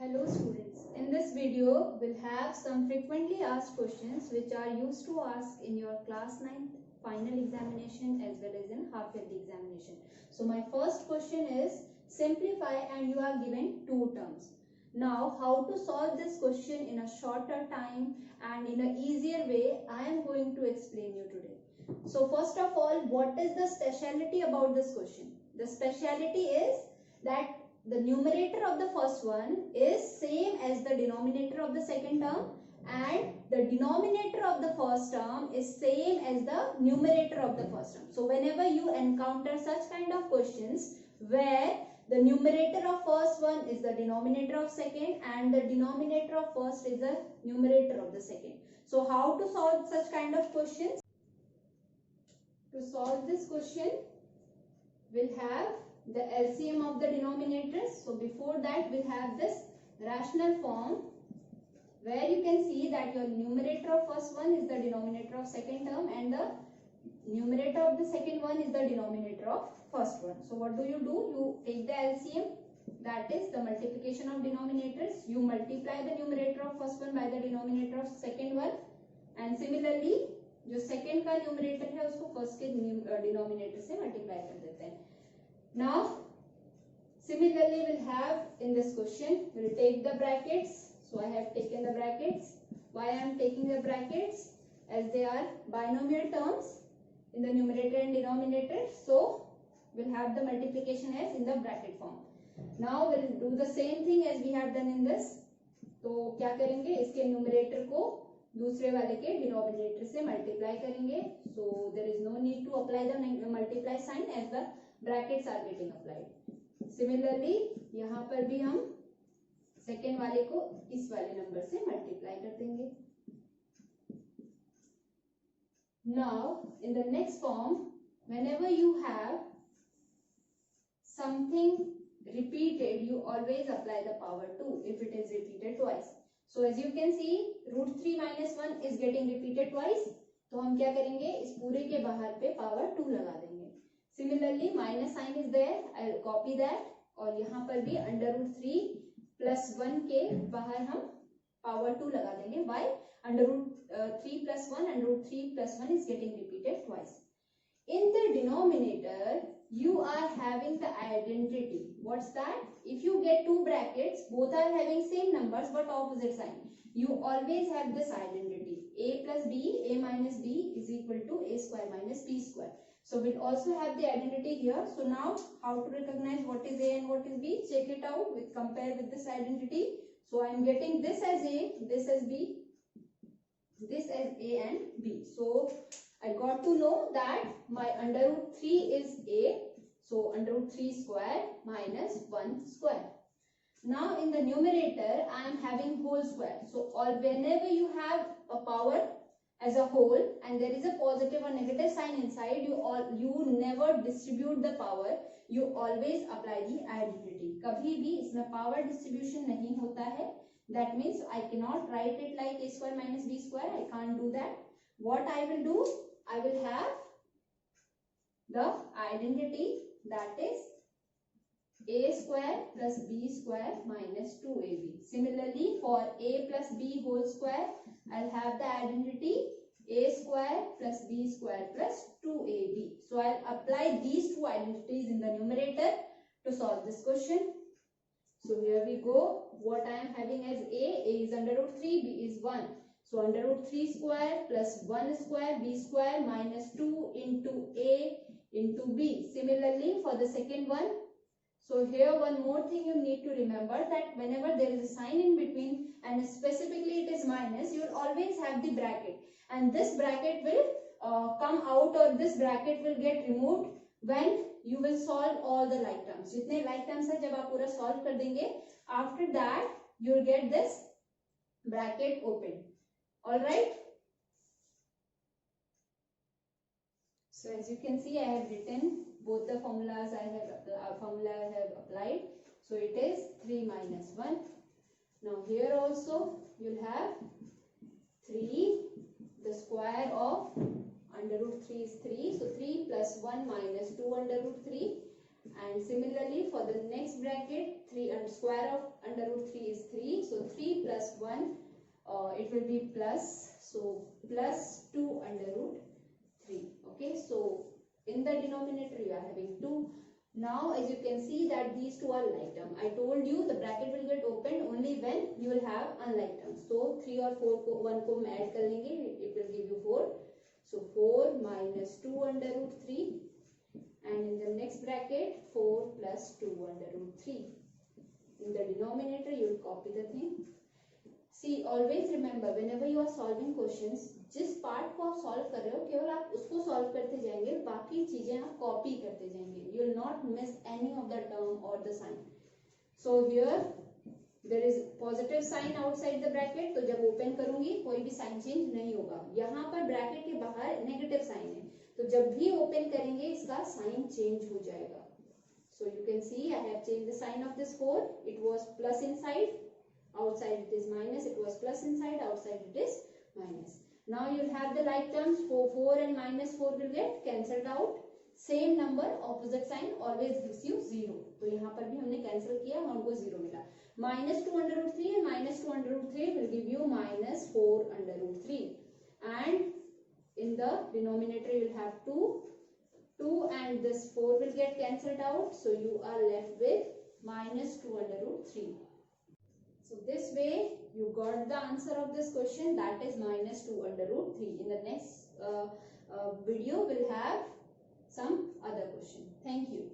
Hello students, in this video we'll have some frequently asked questions which are used to ask in your class 9th final examination as well as in half yearly examination. So my first question is simplify and you are given two terms. Now how to solve this question in a shorter time and in an easier way I am going to explain you today. So first of all, what is the speciality about this question? The speciality is that the numerator of the first one is same as the denominator of the second term and the denominator of the first term is same as the numerator of the first term. So whenever you encounter such kind of questions where the numerator of first one is the denominator of second and the denominator of first is the numerator of the second. So how to solve such kind of questions? To solve this question, we'll have the LCM of the denominators. So before that we'll have this rational form where you can see that your numerator of first one is the denominator of second term and the numerator of the second one is the denominator of first one. So what do? You take the LCM, that is the multiplication of denominators. You multiply the numerator of first one by the denominator of second one and similarly जो second का numerator है उसको first के denominator से multiply कर देते हैं. Now, similarly, we'll have in this question, we'll take the brackets. So, I have taken the brackets. Why I am taking the brackets? As they are binomial terms in the numerator and denominator. So, we'll have the multiplication as in the bracket form. Now, we'll do the same thing as we have done in this. तो क्या करेंगे? इसके numerator को दूसरे वाले के denominator से multiply करेंगे. So, there is no need to apply the multiply sign as the brackets are getting applied. Similarly, यहाँ पर भी हम second वाले को इस वाले number से multiply कर देंगे. Now, in the next form, whenever you have something repeated, you always apply the power 2 if it is repeated twice. So, as you can see, root 3 minus 1 is getting repeated twice. तो हम क्या करेंगे? इस पूरे के बाहर पे power 2 लगा देंगे. Similarly, minus sign is there. I'll copy that. और यहाँ पर भी under root 3 plus 1 के बाहर हम power 2 लगा देंगे. Why? Under root 3 plus 1 and root 3 plus 1 is getting repeated twice. In the denominator, you are having the identity. What's that? If you get two brackets, both are having same numbers but opposite sign. You always have this identity. A plus B, A minus B is equal to A square minus B square. So we'll also have the identity here. So now how to recognize what is A and what is B? Check it out with compare with this identity. So I am getting this as A, this as B, this as A and B. So I got to know that my under root 3 is A. So under root 3 square minus 1 square. Now in the numerator I am having whole square. So whenever you have a power as a whole and there is a positive or negative sign inside, you never distribute the power. You always apply the identity. कभी भी इसमें power distribution नहीं होता है. That means I cannot write it like A square minus B square. I can't do that. What I will do? I will have the identity, that is A square plus B square minus 2AB. Similarly, for A plus B whole square, I'll have the identity A square plus B square plus 2AB. So I'll apply these two identities in the numerator to solve this question. So here we go. What I am having as A is under root 3, B is 1. So under root 3 square plus 1 square, B square minus 2 into A into B. Similarly, for the second one, so here one more thing you need to remember, that whenever there is a sign in between and specifically it is minus, you will always have the bracket. And this bracket will come out, or this bracket will get removed when you will solve all the like terms. जितने like terms है जब आप पूरा solve कर देंगे, after that you will get this bracket open. Alright. So as you can see, I have written both the formulas I have applied. So it is 3 minus 1. Now here also you'll have 3. The square of under root 3 is 3. So 3 plus 1 minus 2 under root 3. And similarly for the next bracket, 3 and square of under root 3 is 3. So 3 plus 1, it will be plus. So plus 2 under root 3. Okay, so in the denominator you are having 2. Now as you can see that these two are like term. I told you the bracket will get opened only when you will have unlike terms. So 3 और 4 को 1 को हम add कर लेंगे, it will give you 4. So 4 minus 2 under root 3, and in the next bracket 4 plus 2 under root 3. In the denominator you will copy the thing. See, always remember whenever you are solving questions, जिस part को आप solve कर रहे हो केवल आप उसको solve करते जाएंगे, बाकी चीजें आप कॉपी करते जाएंगे. You will not miss any of the term or the sign. So here there is positive sign outside the bracket. तो जब ओपन करूंगी कोई भी साइन चेंज नहीं होगा. यहाँ पर ब्रैकेट के बाहर नेगेटिव साइन है, तो जब भी ओपन करेंगे इसका साइन चेंज हो जाएगा. So you can see I have changed the sign of this 4. It was plus inside, outside it is minus. It was plus inside, outside it is minus. Now you will have the like terms. 4 and minus 4 will get cancelled out. Same number, opposite sign always gives you 0. तो यहाँ पर भी हमने cancel किया, हमको 0 मिला. Minus 2 under root 3 and minus 2 under root 3 will give you minus 4 under root 3. And in the denominator you will have 2 and this 4 will get cancelled out. So you are left with minus 2 under root 3. So this way you got the answer of this question, that is minus 2 under root 3. In the next video we'll have some other question. Thank you.